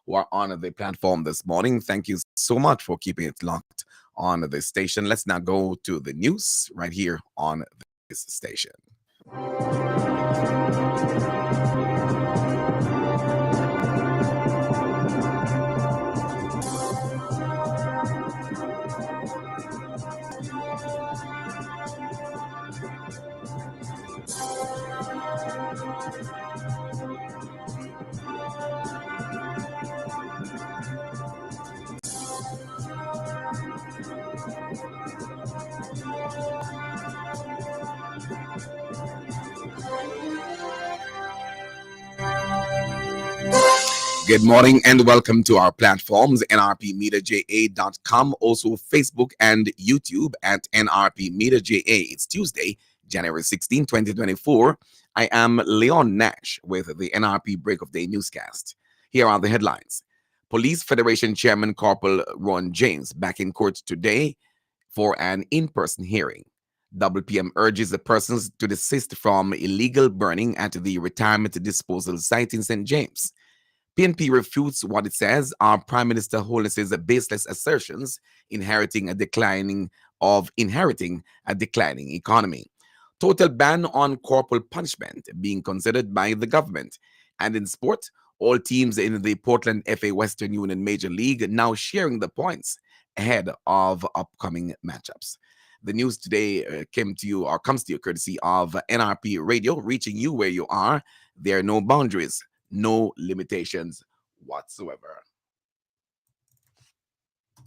who are on the platform this morning. Thank you so much for keeping it locked on the station. Let's now go to the news right here on this station. Good morning and welcome to our platforms, nrpmediaja.com, also Facebook and YouTube at nrpmediaja. It's Tuesday, January 16, 2024. I am Leon Nash with the NRP Break of Day Newscast. Here are the headlines. Police Federation Chairman Corporal Ron James back in court today for an in-person hearing. WPM urges the persons to desist from illegal burning at the retirement disposal site in St. James. PNP refutes what it says are Prime Minister Holness's baseless assertions inheriting a declining economy. Total ban on corporal punishment being considered by the government. And in sport, all teams in the Portland FA Western Union Major League now sharing the points ahead of upcoming matchups. The news today comes to you courtesy of NRP Radio, reaching you where you are. There are no boundaries, no limitations whatsoever.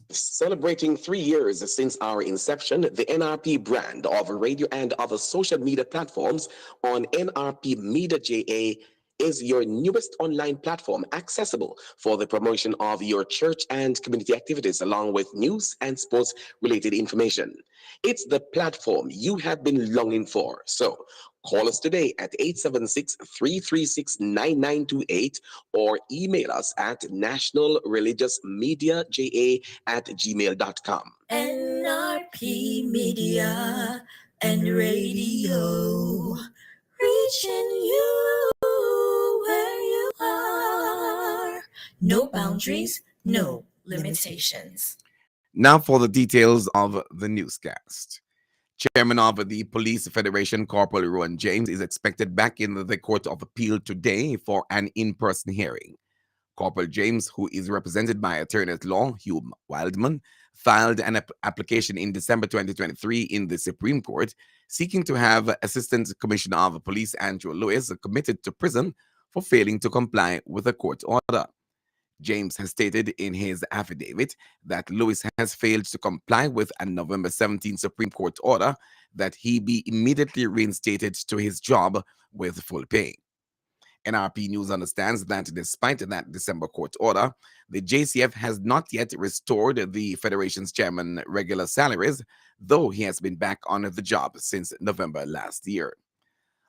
Celebrating 3 years since our inception, the NRP brand of radio and other social media platforms on NRP Media JA is your newest online platform accessible for the promotion of your church and community activities along with news and sports related information. It's the platform you have been longing for. So call us today at 876-336-9928 or email us at nationalreligiousmedia@gmail.com. NRP Media and Radio, reaching you where you are. No boundaries, no limitations. Now for the details of the newscast. Chairman of the Police Federation, Corporal Ron James, is expected back in the Court of Appeal today for an in-person hearing. Corporal James, who is represented by Attorney at Law Hugh Wildman, filed an application in December 2023 in the Supreme Court seeking to have Assistant Commissioner of Police Andrew Lewis committed to prison for failing to comply with a court order. James has stated in his affidavit that Lewis has failed to comply with a November 17 Supreme Court order that he be immediately reinstated to his job with full pay. NRP News understands that despite that December court order, the JCF has not yet restored the Federation's chairman regular salaries, though he has been back on the job since November last year.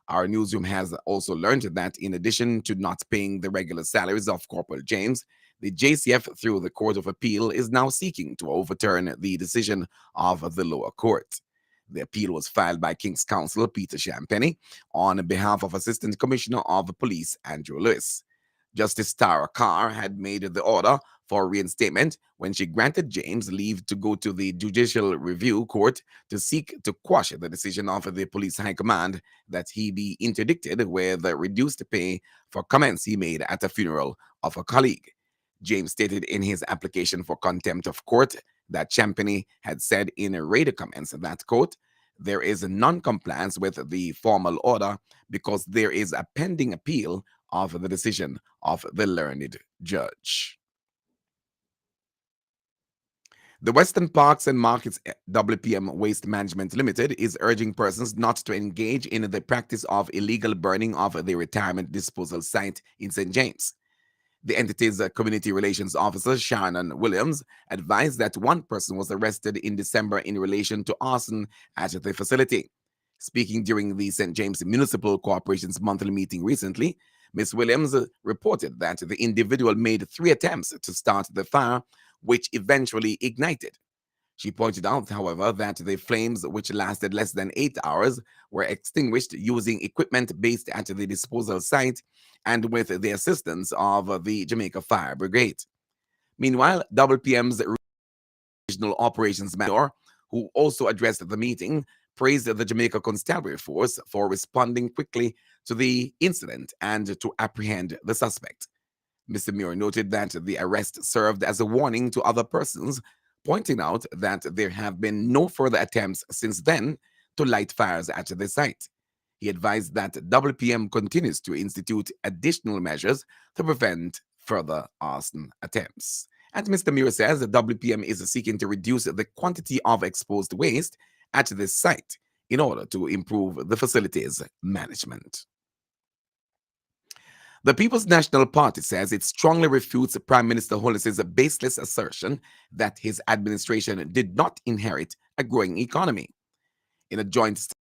Our newsroom has also learned that in addition to not paying the regular salaries of Corporal James, the JCF, through the Court of Appeal, is now seeking to overturn the decision of the lower court. The appeal was filed by King's Counsel Peter Champagny on behalf of Assistant Commissioner of Police Andrew Lewis. Justice Tara Carr had made the order for reinstatement when she granted James leave to go to the Judicial Review Court to seek to quash the decision of the Police High Command that he be interdicted with reduced pay for comments he made at a funeral of a colleague. James stated in his application for contempt of court that Champagny had said in radio comments that, quote, there is a non-compliance with the formal order because there is a pending appeal of the decision of the learned judge. The Western Parks and Markets WPM Waste Management Limited is urging persons not to engage in the practice of illegal burning of the retirement disposal site in St. James. The entity's community relations officer, Shannon Williams, advised that one person was arrested in December in relation to arson at the facility. Speaking during the St. James Municipal Corporation's monthly meeting recently, Ms. Williams reported that the individual made 3 attempts to start the fire, which eventually ignited. She pointed out, however, that the flames, which lasted less than 8 hours, were extinguished using equipment based at the disposal site and with the assistance of the Jamaica Fire Brigade. Meanwhile, WPM's Regional Operations Manager, who also addressed the meeting, praised the Jamaica Constabulary Force for responding quickly to the incident and to apprehend the suspect. Mr. Muir noted that the arrest served as a warning to other persons, pointing out that there have been no further attempts since then to light fires at the site. He advised that WPM continues to institute additional measures to prevent further arson attempts. And Mr. Muir says the WPM is seeking to reduce the quantity of exposed waste at this site in order to improve the facility's management. The People's National Party says it strongly refutes Prime Minister Holness's baseless assertion that his administration did not inherit a growing economy. In a joint statement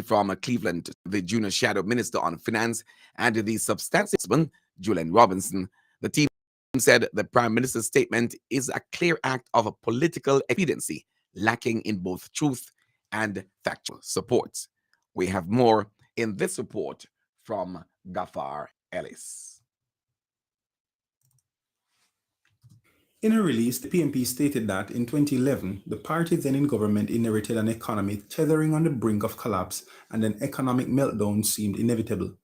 from Cleveland, the junior shadow minister on finance and the substantive spokesman, Julian Robinson, the team said the Prime Minister's statement is a clear act of political expediency, lacking in both truth and factual support. We have more in this report from Gafar Ellis. In a release, the PNP stated that in 2011, the party then in government inherited an economy tethering on the brink of collapse and an economic meltdown seemed inevitable.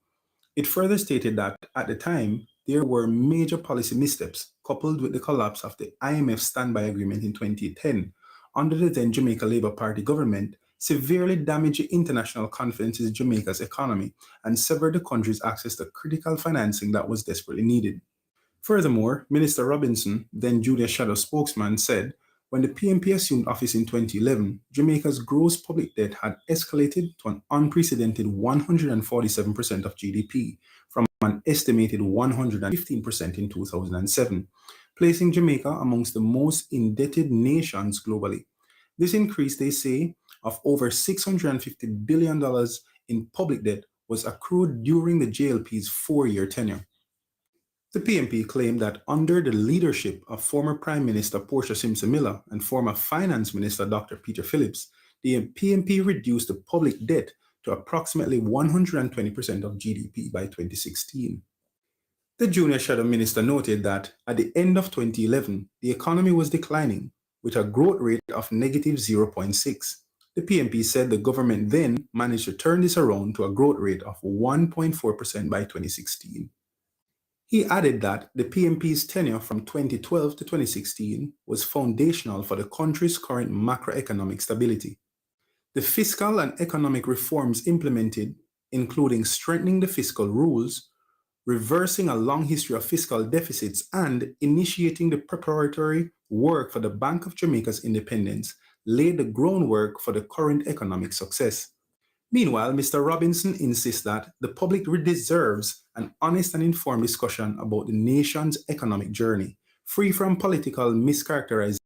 It further stated that at the time, there were major policy missteps coupled with the collapse of the IMF standby agreement in 2010 under the then Jamaica Labour Party government severely damaged international confidence in Jamaica's economy and severed the country's access to critical financing that was desperately needed. Furthermore, Minister Robinson, then Junior Shadow spokesman, said when the PNP assumed office in 2011, Jamaica's gross public debt had escalated to an unprecedented 147% of GDP from an estimated 115% in 2007, placing Jamaica amongst the most indebted nations globally. This increase, they say, of over $650 billion in public debt was accrued during the JLP's 4-year tenure. The PNP claimed that under the leadership of former Prime Minister Portia Simpson Miller and former Finance Minister Dr. Peter Phillips, the PNP reduced the public debt to approximately 120% of GDP by 2016. The junior shadow minister noted that at the end of 2011, the economy was declining with a growth rate of negative 0.6. The PNP said the government then managed to turn this around to a growth rate of 1.4% by 2016. He added that the PNP's tenure from 2012 to 2016 was foundational for the country's current macroeconomic stability. The fiscal and economic reforms implemented, including strengthening the fiscal rules, reversing a long history of fiscal deficits, and initiating the preparatory work for the Bank of Jamaica's independence, laid the groundwork for the current economic success. Meanwhile, Mr. Robinson insists that the public deserves an honest and informed discussion about the nation's economic journey, free from political mischaracterizations,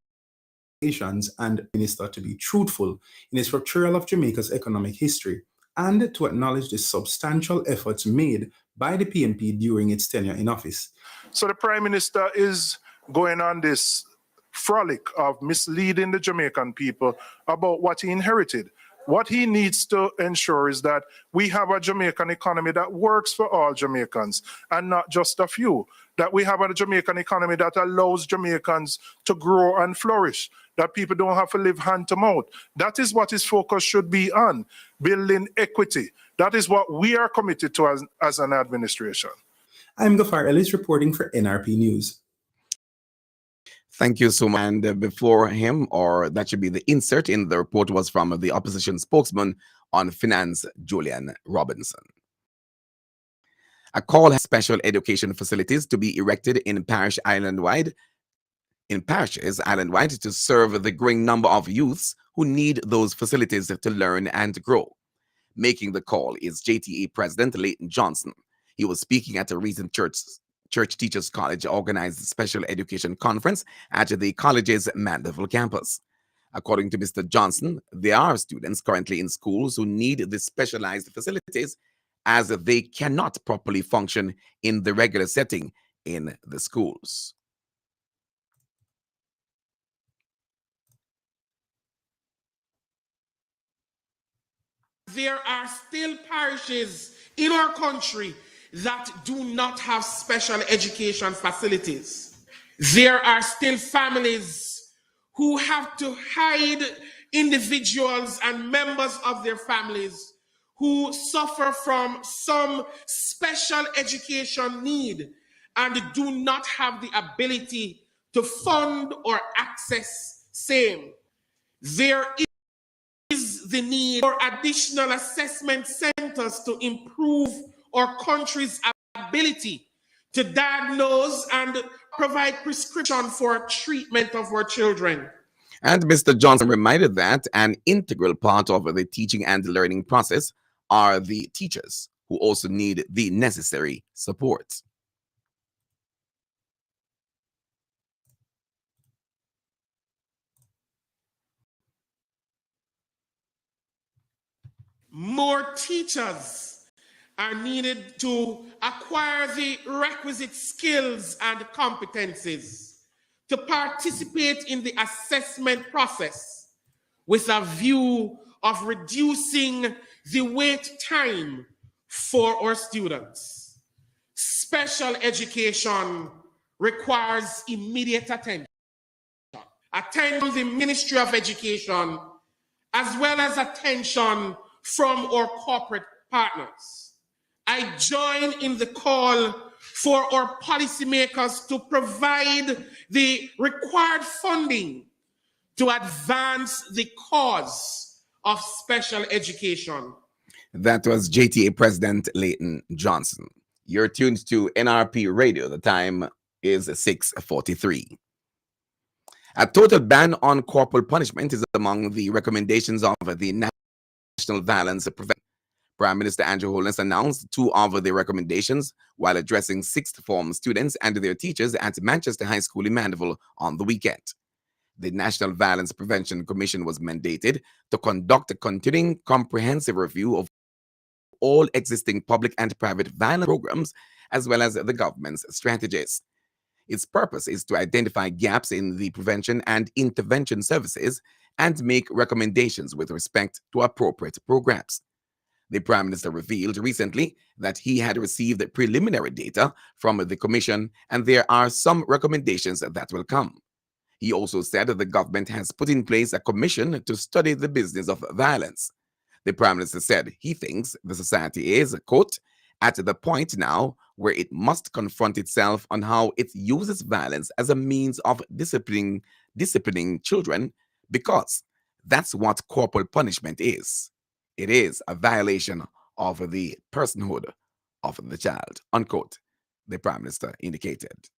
and the minister to be truthful in his portrayal of Jamaica's economic history and to acknowledge the substantial efforts made by the PNP during its tenure in office. So the Prime Minister is going on this frolic of misleading the Jamaican people about what he inherited. What he needs to ensure is that we have a Jamaican economy that works for all Jamaicans and not just a few. That we have a Jamaican economy that allows Jamaicans to grow and flourish. That people don't have to live hand to mouth. That is what his focus should be on, building equity. That is what we are committed to as an administration. I'm Gafar Ellis reporting for NRP News. Thank you so much. And before him, or that should be the insert in the report, was from the opposition spokesman on finance, Julian Robinson. A call has special education facilities to be erected in parishes island-wide to serve the growing number of youths who need those facilities to learn and grow. Making the call is JTA President Leighton Johnson. He was speaking at a recent Church Teachers College organized special education conference at the college's Mandeville campus. According to Mr. Johnson, there are students currently in schools who need the specialized facilities as they cannot properly function in the regular setting in the schools. There are still parishes in our country that do not have special education facilities. There are still families who have to hide individuals and members of their families who suffer from some special education need and do not have the ability to fund or access same. There is the need for additional assessment centers to improve our country's ability to diagnose and provide prescription for treatment of our children. And Mr. Johnson reminded that an integral part of the teaching and learning process are the teachers, who also need the necessary support. More teachers are needed to acquire the requisite skills and competencies to participate in the assessment process with a view of reducing the wait time for our students. Special education requires immediate attention. Attention from the Ministry of Education, as well as attention from our corporate partners. I join in the call for our policymakers to provide the required funding to advance the cause of special education. That was JTA President Leighton Johnson. You're tuned to NRP Radio. The time is 6:43. A total ban on corporal punishment is among the recommendations of the National Violence Prevention. Prime Minister Andrew Holness announced two of the recommendations while addressing sixth form students and their teachers at Manchester High School in Mandeville on the weekend. The National Violence Prevention Commission was mandated to conduct a continuing comprehensive review of all existing public and private violence programs, as well as the government's strategies. Its purpose is to identify gaps in the prevention and intervention services and make recommendations with respect to appropriate programs. The Prime Minister revealed recently that he had received preliminary data from the Commission and there are some recommendations that will come. He also said that the government has put in place a commission to study the business of violence. The Prime Minister said he thinks the society is, quote, at the point now where it must confront itself on how it uses violence as a means of disciplining children, because that's what corporal punishment is. It is a violation of the personhood of the child, unquote, the Prime Minister indicated.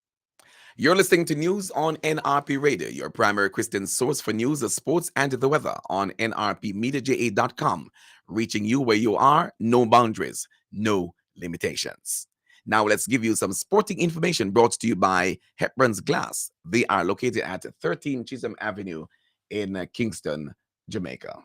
You're listening to news on NRP Radio, your primary Christian source for news, sports, and the weather on nrpmediaja.com, reaching you where you are, no boundaries, no limitations. Now let's give you some sporting information brought to you by Hepburn's Glass. They are located at 13 Chisholm Avenue in Kingston, Jamaica.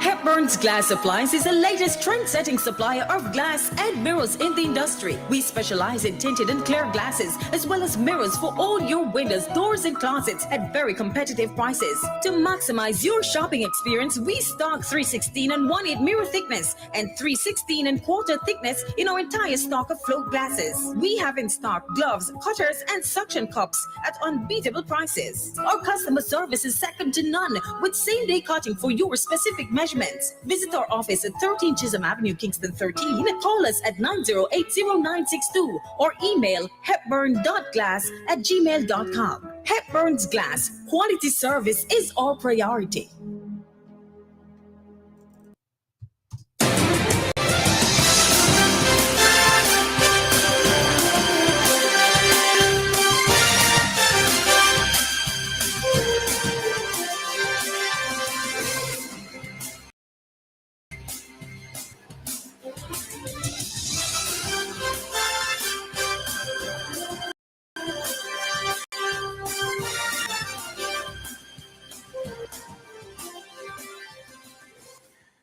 Hepburn's Glass Supplies is the latest trend-setting supplier of glass and mirrors in the industry. We specialize in tinted and clear glasses, as well as mirrors for all your windows, doors, and closets at very competitive prices. To maximize your shopping experience, we stock 316 and 1/8 mirror thickness and 316 and quarter thickness in our entire stock of float glasses. We have in stock gloves, cutters, and suction cups at unbeatable prices. Our customer service is second to none, with same-day cutting for your specific measurements. Visit our office at 13 Chisholm Avenue, Kingston 13. Call us at 908-0962 or email hepburn.glass@gmail.com. Hepburn's Glass. Quality service is our priority.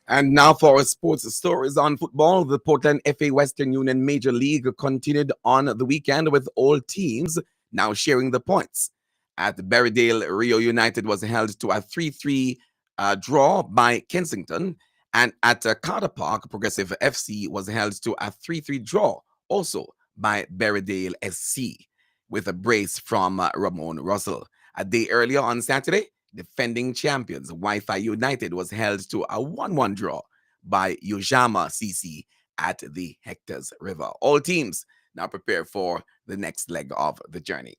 And now for our sports stories on football. The Portland FA Western Union Major League continued on the weekend with all teams now sharing the points. At Berrydale, Rio United was held to a 3-3 draw by Kensington. And at Carter Park, Progressive FC was held to a 3-3 draw, also by Berrydale SC, with a brace from Ramon Russell. A day earlier on Saturday, defending champions Wi-Fi United was held to a 1-1 draw by Ujama CC at the Hectors River. All teams now prepare for the next leg of the journey.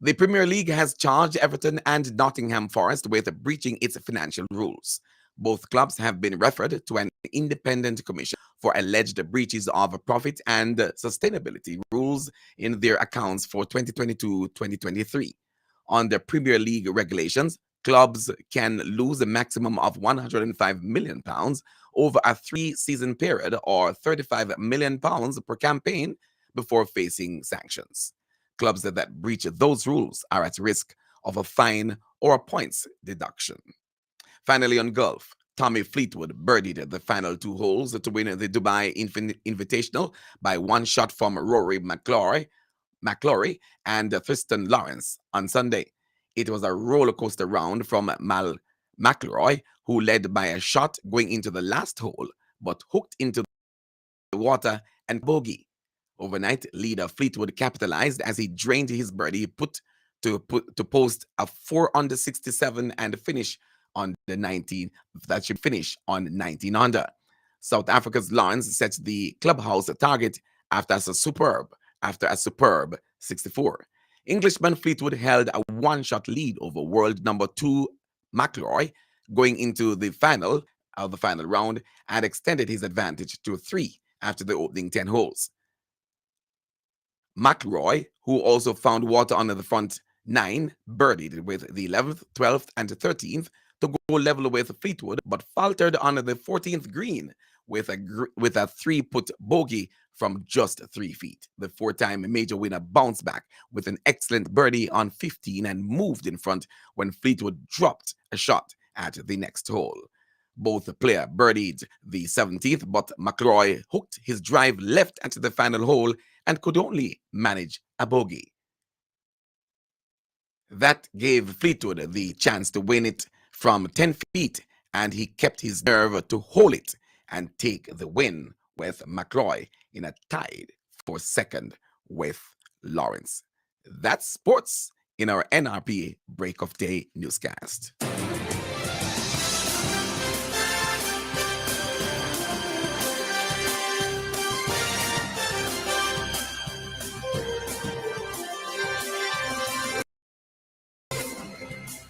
The Premier League has charged Everton and Nottingham Forest with breaching its financial rules. Both clubs have been referred to an independent commission for alleged breaches of profit and sustainability rules in their accounts for 2022-2023. Under Premier League regulations, clubs can lose a maximum of £105 million over a 3-season period or £35 million per campaign before facing sanctions. Clubs that breach those rules are at risk of a fine or a points deduction. Finally, on golf, Tommy Fleetwood birdied the final 2 holes to win the Dubai Invitational by 1 shot from Rory McIlroy and Tristan Lawrence on Sunday. It was a roller coaster round from McIlroy, who led by a shot going into the last hole, but hooked into the water and bogey. Overnight, leader Fleetwood capitalized as he drained his birdie to post a 4 under 67 and finish on the 19. That should finish on 19 under. South Africa's Lawrence set the clubhouse target after a superb 64. Englishman Fleetwood held a 1-shot lead over world number 2 McIlroy going into the final round and extended his advantage to 3 after the opening 10 holes. McIlroy, who also found water under the front 9, birdied with the 11th, 12th, and 13th to go level with Fleetwood, but faltered on the 14th green with a 3-putt bogey from just 3 feet. The 4-time major winner bounced back with an excellent birdie on 15 and moved in front when Fleetwood dropped a shot at the next hole. Both players birdied the 17th, but McIlroy hooked his drive left at the final hole and could only manage a bogey. That gave Fleetwood the chance to win it from 10 feet, and he kept his nerve to hold it and take the win, with McIlroy in a tied for second with Lawrence. That's sports in our NRP Break of Day newscast.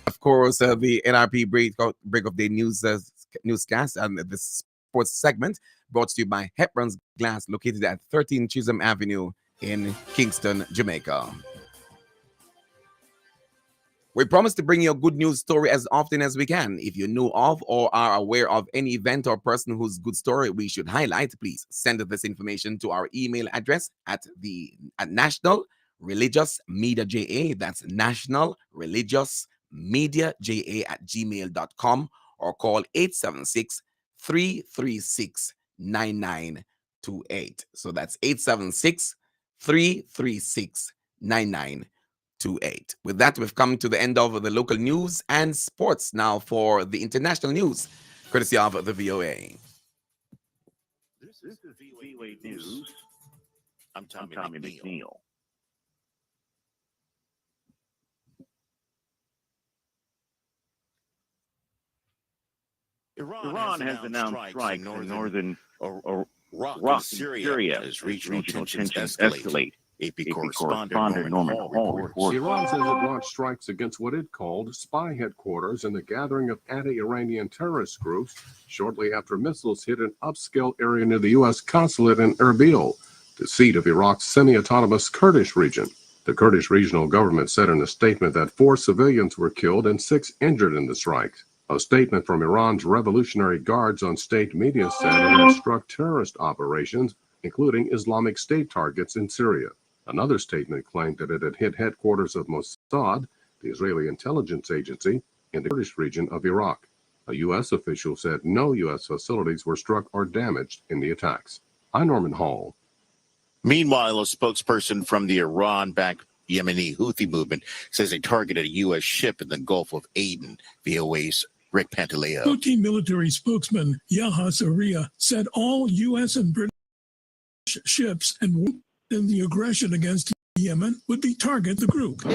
Of course, the NRP Break of Day newscast and the sports segment brought to you by Hepburn's Glass, located at 13 Chisholm Avenue in Kingston, Jamaica. We promise to bring you a good news story as often as we can. If you know of or are aware of any event or person whose good story we should highlight, please send this information to our email address at National Religious Media JA. That's National Religious Media JA at gmail.com, or call 876-336-9928. So that's 876-336-9928. With that, we've come to the end of the local news and sports. Now for the international news, courtesy of the VOA. This is VOA News. I'm Tommy McNeil. Iran has announced strikes in northern Iraq and Syria as regional tensions escalate. AP correspondent Norman Hall reports. Iran says it launched strikes against what it called spy headquarters and the gathering of anti-Iranian terrorist groups shortly after missiles hit an upscale area near the U.S. consulate in Erbil, the seat of Iraq's semi-autonomous Kurdish region. The Kurdish regional government said in a statement that 4 civilians were killed and 6 injured in the strikes. A statement from Iran's Revolutionary Guards on state media said it had struck terrorist operations, including Islamic State targets in Syria. Another statement claimed that it had hit headquarters of Mossad, the Israeli intelligence agency, in the Kurdish region of Iraq. A U.S. official said no U.S. facilities were struck or damaged in the attacks. I'm Norman Hall. Meanwhile, a spokesperson from the Iran-backed Yemeni Houthi movement says they targeted a U.S. ship in the Gulf of Aden. VOA's Rick Pantaleo. Houthi military spokesman Yahya Sarria said all U.S. and British ships and in the aggression against Yemen would be target the group. The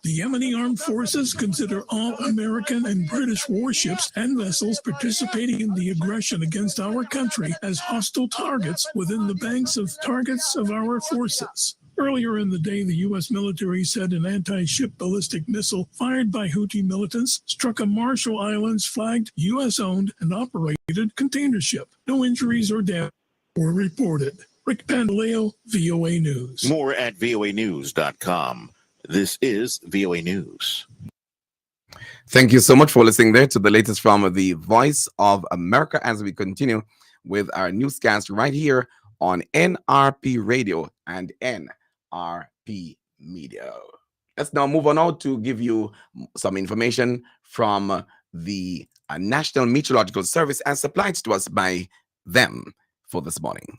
Yemeni armed forces consider all American and British warships and vessels participating in the aggression against our country as hostile targets within the banks of targets of our forces. Earlier in the day, the U.S. military said an anti-ship ballistic missile fired by Houthi militants struck a Marshall Islands flagged U.S.-owned and operated container ship. No injuries or damage were reported. Rick Pantaleo, VOA News. More at voanews.com. This is VOA News. Thank you so much for listening there to the latest from the Voice of America as we continue with our newscast right here on NRP Radio and NRP Media. Let's now move on out to give you some information from the National Meteorological Service as supplied to us by them for this morning.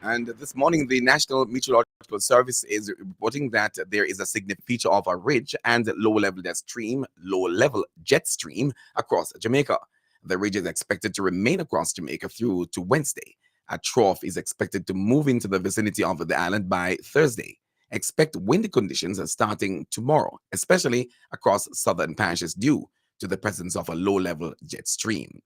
And this morning, the National Meteorological Service is reporting that there is a significant feature of a ridge and low-level jet stream across Jamaica. The ridge is expected to remain across Jamaica through to Wednesday. A trough is expected to move into the vicinity of the island by Thursday. Expect windy conditions starting tomorrow, especially across southern parishes due to the presence of a low-level jet stream.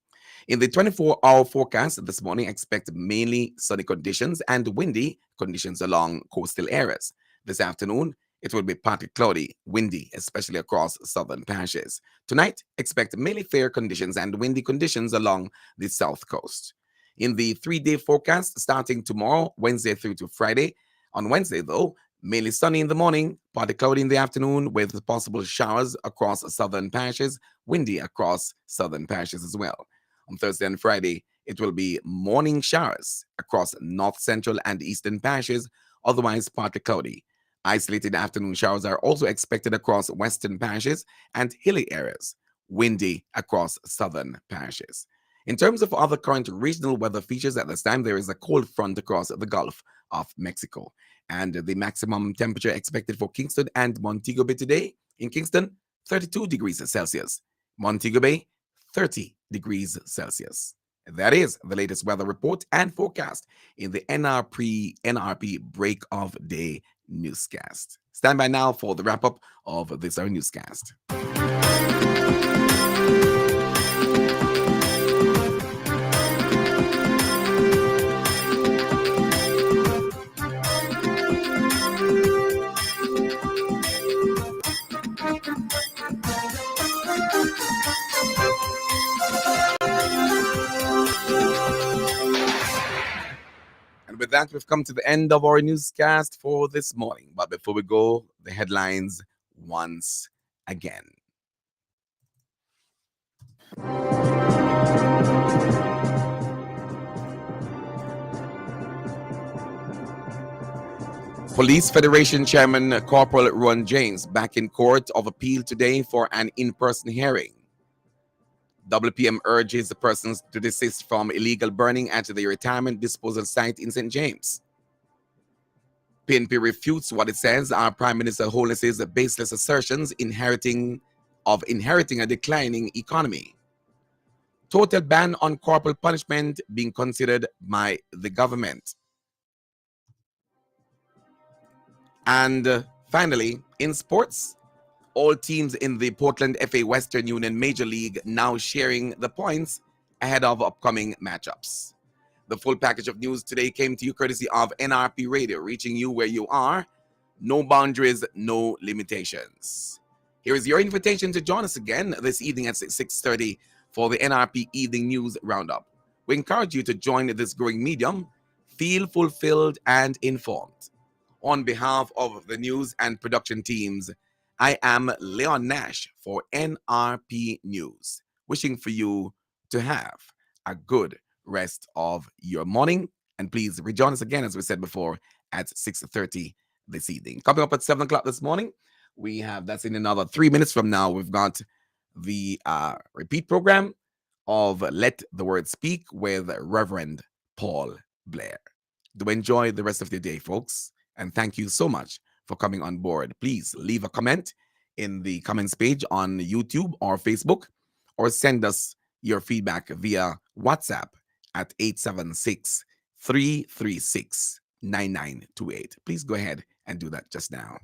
In the 24-hour forecast this morning, expect mainly sunny conditions and windy conditions along coastal areas. This afternoon, it will be partly cloudy, windy, especially across southern parishes. Tonight, expect mainly fair conditions and windy conditions along the south coast. In the 3-day forecast, starting tomorrow, Wednesday through to Friday. On Wednesday, though, mainly sunny in the morning, partly cloudy in the afternoon with possible showers across southern parishes, windy across southern parishes as well. On Thursday and Friday, it will be morning showers across north central and eastern parishes, otherwise partly cloudy. Isolated afternoon showers are also expected across western parishes and hilly areas, windy across southern parishes. In terms of other current regional weather features at this time, there is a cold front across the Gulf of Mexico. And the maximum temperature expected for Kingston and Montego Bay today. In Kingston, 32 degrees Celsius. Montego Bay, 30 degrees Celsius. That is the latest weather report and forecast in the NRP Break of Day newscast. Stand by now for the wrap up of this our newscast. And with that, we've come to the end of our newscast for this morning. But before we go, the headlines once again. Police Federation Chairman Corporal Ron James back in court of appeal today for an in-person hearing. WPM urges the persons to desist from illegal burning at the retirement disposal site in St. James. PNP refutes what it says are Prime Minister Holness's baseless assertions inheriting a declining economy. Total ban on corporal punishment being considered by the government. And finally, in sports, all teams in the Portland FA Western Union Major League now sharing the points ahead of upcoming matchups. The full package of news today came to you courtesy of NRP Radio, reaching you where you are. No boundaries, no limitations. Here is your invitation to join us again this evening at 6:30 for the NRP Evening News Roundup. We encourage you to join this growing medium, feel fulfilled and informed. On behalf of the news and production teams, I am Leon Nash for NRP News, wishing for you to have a good rest of your morning. And please rejoin us again, as we said before, at 6:30 this evening. Coming up at 7 o'clock this morning, that's in another 3 minutes from now, we've got the repeat program of Let the Word Speak with Reverend Paul Blair. Do enjoy the rest of the day, folks. And thank you so much for coming on board. Please leave a comment in the comments page on YouTube or Facebook, or send us your feedback via WhatsApp at 876 336 9928. Please go ahead and do that just now.